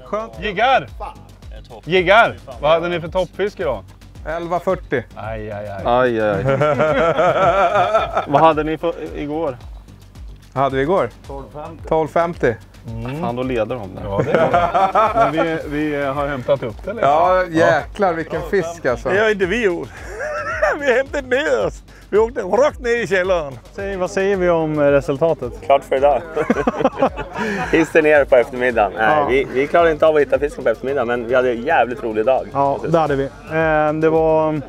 Skönt. Jiggar! Vad hade ni för toppfisk idag? 11,40. Aj. Vad hade ni för igår? Vad hade vi igår? 12,50. Fan, då leder de där. Ja, det är det. Men vi har hämtat upp det. Liksom. Ja, jäklar vilken fisk alltså. Det har inte vi gjort. Vi hämtade ner oss. Vi åkte rakt ner i källaren. Vad säger vi om resultatet? Klart för idag. Hissen ner på eftermiddagen. Nej, vi klarade inte av att hitta fisken på eftermiddagen, men vi hade en jävligt rolig dag. Ja, det hade vi. Det var...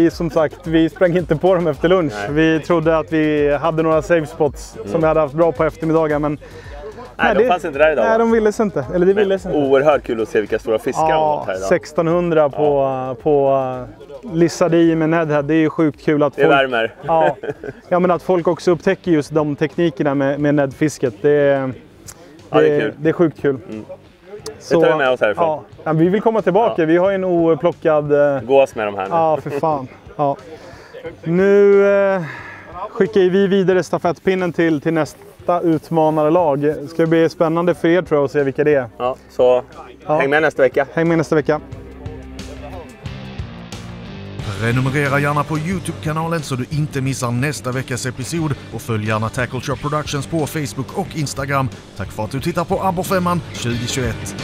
Som sagt, vi sprang inte på dem efter lunch. Nej. Vi trodde att vi hade några save spots som vi hade haft bra på eftermiddagen, men... Nej, de fanns inte där idag. Nej, de ville sig inte. Eller det ville sig inte. Oerhört kul att se vilka stora fiskar de har här idag. 1600 på Lizardi med Nedhead. Det är ju sjukt kul att folk... Det värmer. Ja, men att folk också upptäcker just de teknikerna med Nedfisket. Det är sjukt kul. Så, det tar vi med oss härifrån. Ja, vi vill komma tillbaka. Ja. Vi har en oplockad... Gås med de här nu. Ja, för fan. Ja. Nu skickar vi vidare stafettpinnen till nästa utmanare lag. Det ska bli spännande för er, tror jag, att se vilka det är. Ja, så häng med nästa vecka. Häng med nästa vecka. Prenumerera gärna på YouTube-kanalen så du inte missar nästa veckas episod och följ gärna Tackle Shop Productions på Facebook och Instagram. Tack för att du tittar på Abborrfemman 2021.